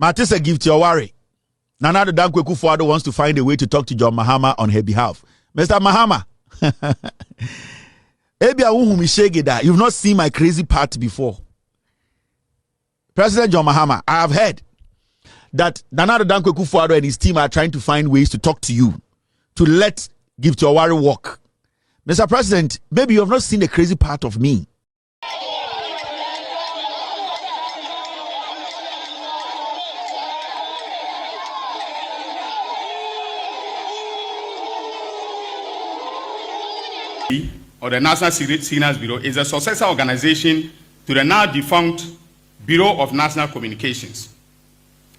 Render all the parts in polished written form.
Matisa give to your worry. Nana Dankweku Fuado wants to find a way to talk to John Mahama on her behalf. Mr. Mahama. You've not seen my crazy part before. President John Mahama, I have heard that Nana Dankweku Fuado and his team are trying to find ways to talk to you, to let give to your worry work. Mr. President, maybe you have not seen the crazy part of me. Or the National Signals Bureau is a successor organization to the now defunct Bureau of National Communications.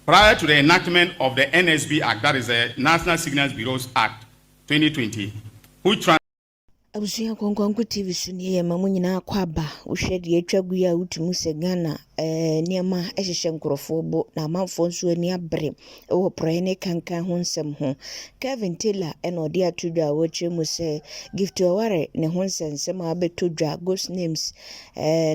Prior to the enactment of the NSB Act, that is the National Signals Bureaus Act 2020, which Abusuya kwankwanku TV suniye mamunyina kwaba ushedi etwagu ya utumu segana niema ehhehye nkrofo bo na amanfo nso ani abre ewo proyene kankan ho nsem ho Kelvin ena odi atudwa woche mu se gift aware ne ho nsem abetodwa ghost names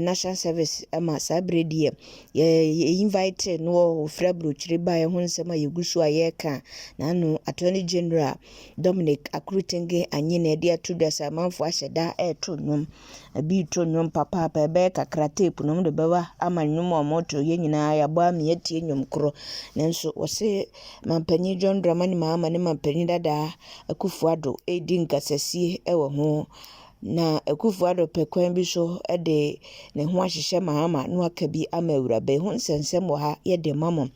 national service ama sabredie ye invite no frabro chiriba ye ho nsem ayegusu ayeka na no attorney general Dominic Akrutenge anyine edi atudwa sa for asheda to nyum abi to nyum papa be kakra tape no de bewa ama nyum omoto ye nyina ya ba me yetie nyum kro nenso wo se mampanyi John Dramani Mahama ne mampanyi dada Akufuado edi nkasasie ewo ho na Akufuado pekwan bi so de ne ho ahyehye Mahama no aka bi ama awurabe ho nsensem wo ha ye de mamom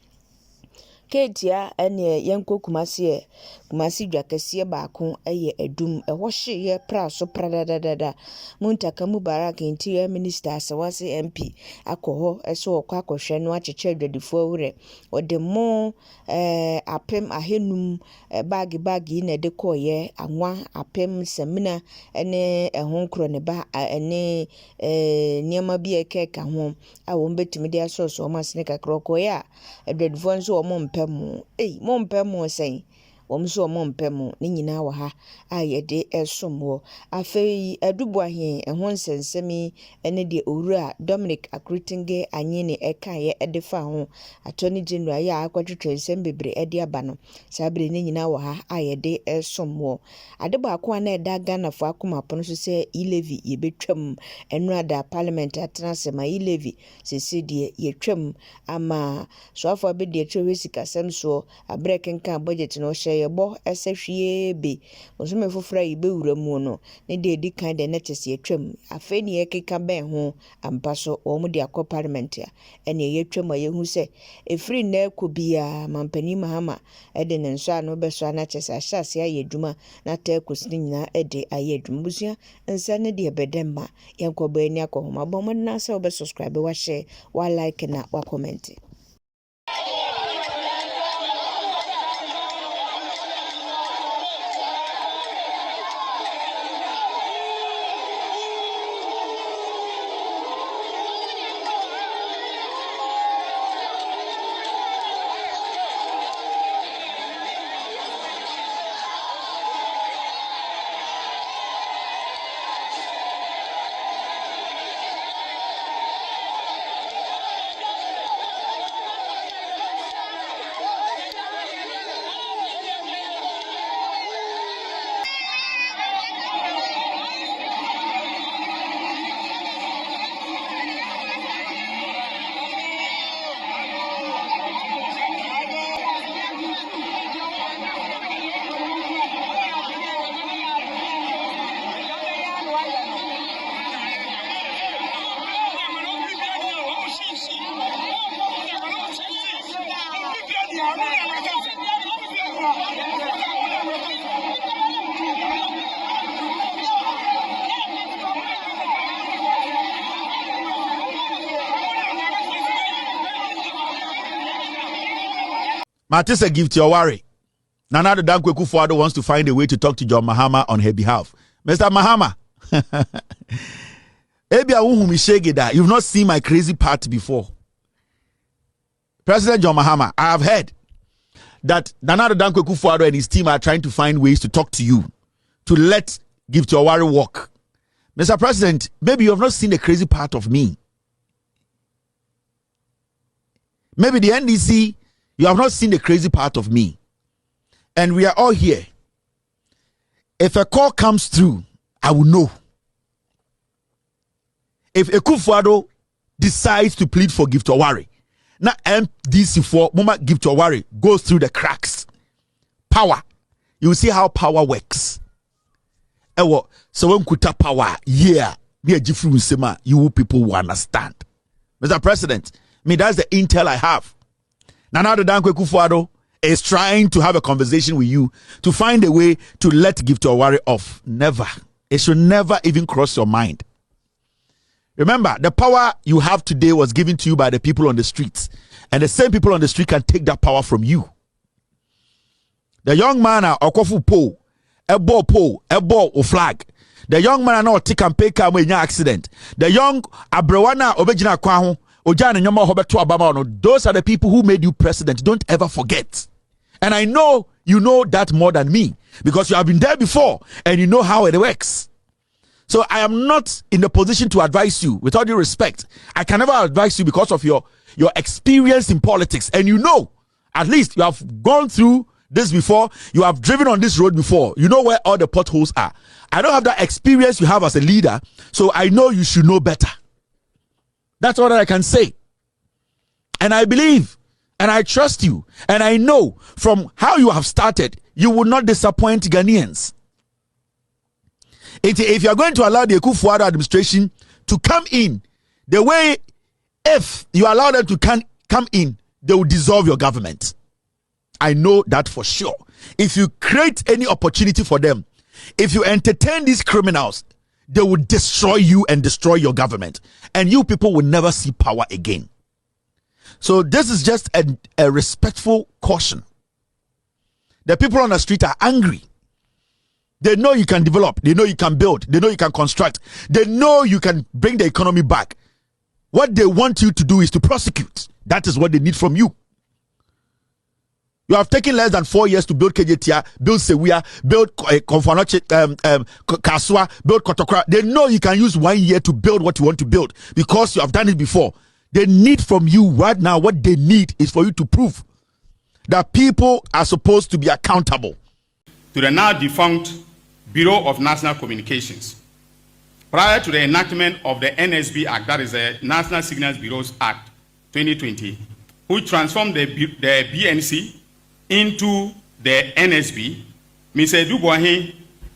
Ketia ene yenko kumasi dwakese baako eye adum eho hye pra so pradadada Muntaka Mubarak interior minister asawase MP akoho eso okwa akohwe no acheche adwadifo awure ode mo apem ahenum bag na de koye anwa apem semina ene eho nkro ne ba ene niema bi ekeka ho a wo betimi de asoso o masne kakro koye adwadifo nso o mo mpemu sen omso mo mpemu ni nyina wa ha ayede esomwo afei adubu ahen ehon nsensemi ene de owura Dominic Akrutenge anyine ekaye edefa ho attorney general ya akwadwetwe nsem bebre ede aba no sabre ni nyina wa ha ayede esomwo adeba akwa na eda Ghana fo akoma pono so se ilevi yebetwam enu ada parliament atrase ma ilevi sese de yetwam ama so afọ be de trewe sikasem so abrekenka budget no yebo esehwie be osome fofora yibe wuramu no ne de edi kan de netese yetwam afa ni ekeka ben ho ampa so omu de akọ parliament ya ene yetwam ayehu se efri na ekobia mampani Mahama ede ne nso ano beso na chese ahyase ayedwuma na ta ekosini nyina ede ayedwum busia nsa ne de bedemma yenkoba ani akohoma bomo na se obe subscribe wa share wa like na wa comment. Matisa give to your worry. Nana Dankweku Fuado wants to find a way to talk to John Mahama on her behalf. Mr. Mahama. You've not seen my crazy part before. President John Mahama, I have heard that Nana Dankweku Fuado and his team are trying to find ways to talk to you, to let give to your worry work. Mr. President, maybe you have not seen the crazy part of me. Maybe the NDC You have not seen the crazy part of me. And we are all here. If a call comes through, I will know. If Akufo-Addo decides to plead for Gift Oware, now MDC4 Mama Gift Oware goes through the cracks. Power. You will see how power works. Ewo, so when kuta power, yeah, you people will understand. Mr. President, that's the intel I have. Nana Dankwa Akufo-Addo is trying to have a conversation with you to find a way to let Gift Oware off. Never. It should never even cross your mind. Remember, the power you have today was given to you by the people on the streets. And the same people on the street can take that power from you. The young man, Okofu Po, Ebo flag. The young man, take and pay car when accident. The young Abrewana Obejina Kwahu, Ojana Nyoma Hobetu Abamano. Those are the people who made you president. Don't ever forget. And I know you know that more than me because you have been there before and you know how it works. So I am not in the position to advise you. With all due respect, I can never advise you because of your experience in politics. And you know, at least you have gone through this before. You have driven on this road before. You know where all the potholes are. I don't have that experience you have as a leader. So I know you should know better. That's all that I can say. And I believe and I trust you. And I know from how you have started, you will not disappoint Ghanaians. If you are going to allow the Akufo-Addo administration to come in, the way if you allow them to come in, they will dissolve your government. I know that for sure. If you create any opportunity for them, if you entertain these criminals, they will destroy you and destroy your government. And you people will never see power again. So this is just a respectful caution. The people on the street are angry. They know you can develop. They know you can build. They know you can construct. They know you can bring the economy back. What they want you to do is to prosecute. That is what they need from you. You have taken less than 4 years to build KJTia, build Sewia, build Konfanoche, Kaswa, build Kotokra. They know you can use 1 year to build what you want to build because you have done it before. They need from you right now, what they need is for you to prove that people are supposed to be accountable. To the now defunct Bureau of National Communications. Prior to the enactment of the NSB Act, that is the National Signals Bureaus Act 2020, which transformed the BNC into the NSB, Mr. Dubois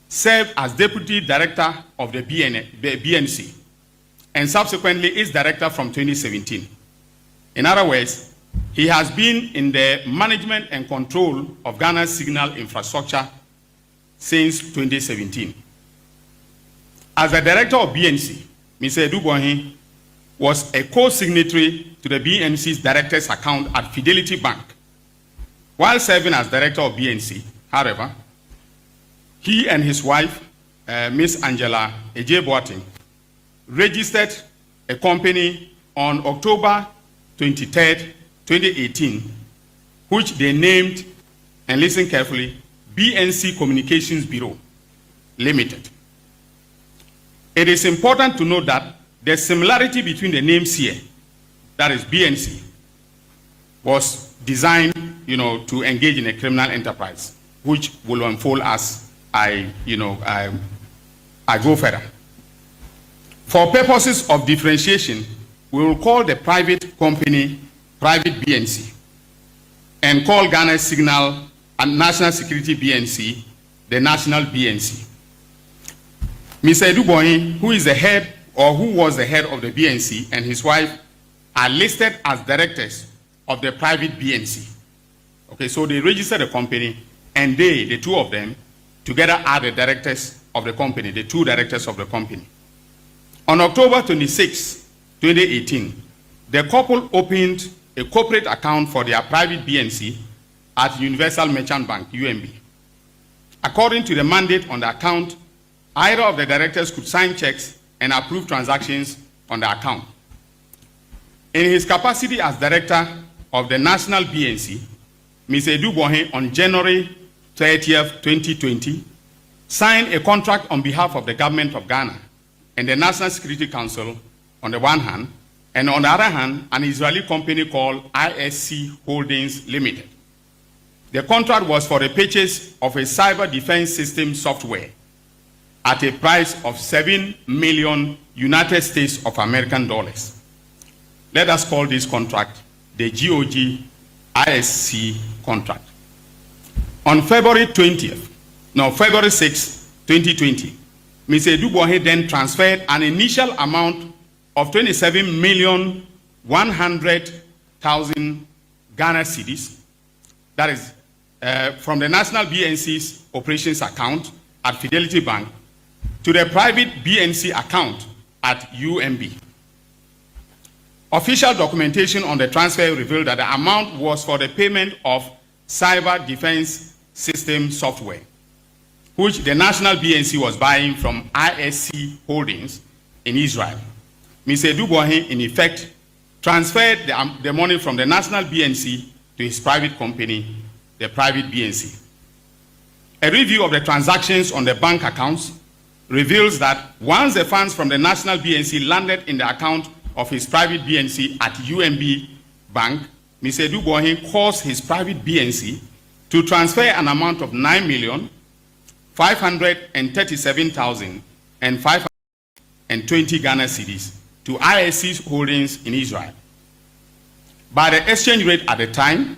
served as Deputy Director of the BNC and subsequently is Director from 2017. In other words, he has been in the management and control of Ghana's signal infrastructure since 2017. As the Director of BNC, Mr. Dubois was a co-signatory to the BNC's Director's account at Fidelity Bank. While serving as Director of BNC, however, he and his wife, Miss Angela Ejeboating, registered a company on October 23rd, 2018, which they named, and listen carefully, BNC Communications Bureau Limited. It is important to note that the similarity between the names here, that is BNC, was designed, to engage in a criminal enterprise, which will unfold as I go further. For purposes of differentiation, we will call the private company Private BNC and call Ghana's Signal and National Security BNC the National BNC. Mr. Dubois, who is the head or who was the head of the BNC, and his wife are listed as directors of the private BNC. Okay, so they registered the company, and they, the two of them, together are the directors of the company, the two directors of the company. On October 26, 2018, the couple opened a corporate account for their private BNC at Universal Merchant Bank, UMB. According to the mandate on the account, either of the directors could sign checks and approve transactions on the account. In his capacity as director of the National BNC, Mr. Dubois on January 30th, 2020, signed a contract on behalf of the government of Ghana and the National Security Council on the one hand, and on the other hand, an Israeli company called ISC Holdings Limited. The contract was for the purchase of a cyber defense system software at a price of 7 million United States of American dollars. Let us call this contract the GOG ISC contract. On February 6, 2020, Mr. Dubois then transferred an initial amount of 27,100,000 Ghana cedis, that is from the National BNC's operations account at Fidelity Bank to the private BNC account at UMB. Official documentation on the transfer revealed that the amount was for the payment of cyber defense system software, which the National BNC was buying from ISC Holdings in Israel. Mr. Dubois, in effect, transferred the money from the National BNC to his private company, the private BNC. A review of the transactions on the bank accounts reveals that once the funds from the National BNC landed in the account of his private BNC at UMB Bank, Mr. Dubois caused his private BNC to transfer an amount of 9,537,520 Ghana cedis to ISC Holdings in Israel. By the exchange rate at the time,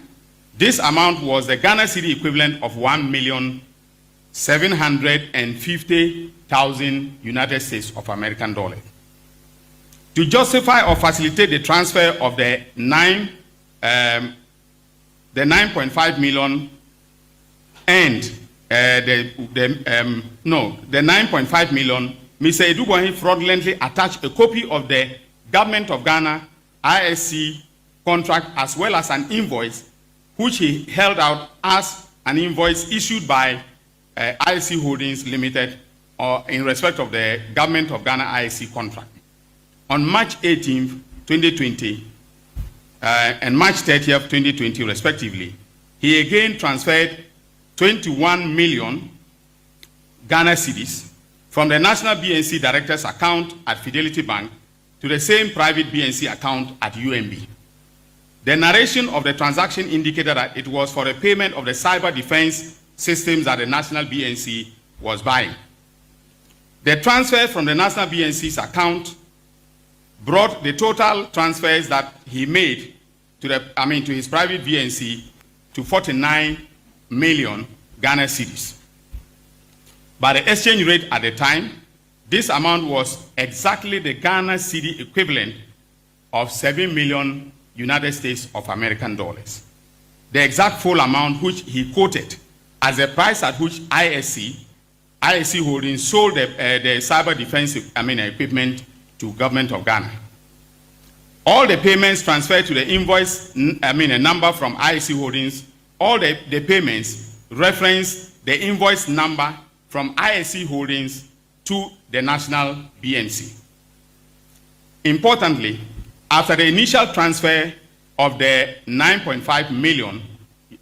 this amount was the Ghana cedi equivalent of 1,750,000 United States of American dollars. To justify or facilitate the transfer of the 9.5 million and the 9.5 million, Mr. Dubois fraudulently attached a copy of the Government of Ghana ISC contract as well as an invoice which he held out as an invoice issued by ISC Holdings Limited or in respect of the Government of Ghana ISC contract. On March 18, 2020 and March 30, 2020 respectively, he again transferred 21 million Ghana cedis from the National BNC Director's account at Fidelity Bank to the same private BNC account at UMB. The narration of the transaction indicated that it was for the payment of the cyber defense systems that the National BNC was buying. The transfer from the National BNC's account brought the total transfers that he made to his private BNC to 49 million Ghana cedis. By the exchange rate at the time, this amount was exactly the Ghana cedi equivalent of 7 million United States of American dollars. The exact full amount which he quoted as the price at which ISC Holdings sold the cyber defense equipment to Government of Ghana. All the payments transferred to the invoice, a number from ISC Holdings, all the payments reference the invoice number from ISC Holdings to the National BNC. Importantly, after the initial transfer of the 9.5 million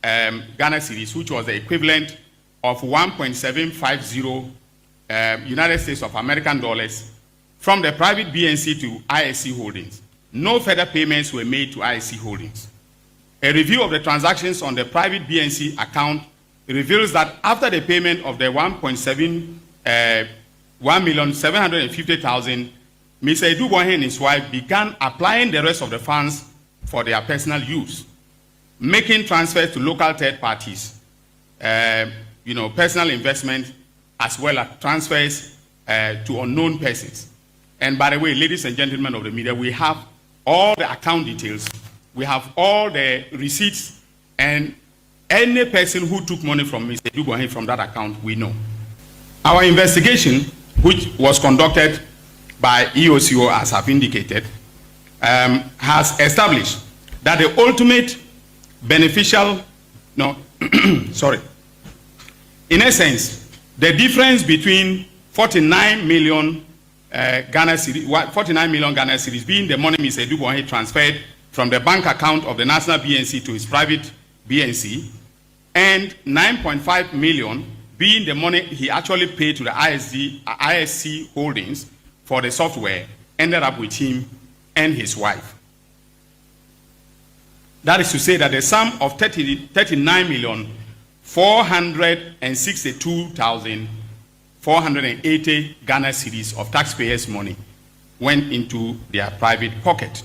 Ghana cedis, which was the equivalent of 1.750 United States of American dollars from the private BNC to ISC Holdings, no further payments were made to ISC Holdings. A review of the transactions on the private BNC account reveals that after the payment of the 1,750,000, Mr. Dubois and his wife began applying the rest of the funds for their personal use, making transfers to local third parties, personal investment, as well as transfers to unknown persons. And by the way, ladies and gentlemen of the media, we have all the account details, we have all the receipts, and any person who took money from Mr. Dubois from that account, we know. Our investigation, which was conducted by EOCO, as I've indicated, has established that the ultimate beneficial, in essence, the difference between 49 million Ghana cedis being the money Mr. Dubois transferred from the bank account of the National BNC to his private BNC, and 9.5 million being the money he actually paid to the ISC Holdings for the software, ended up with him and his wife. That is to say that the sum of 39,462,480 Ghana cedis of taxpayers' money went into their private pocket.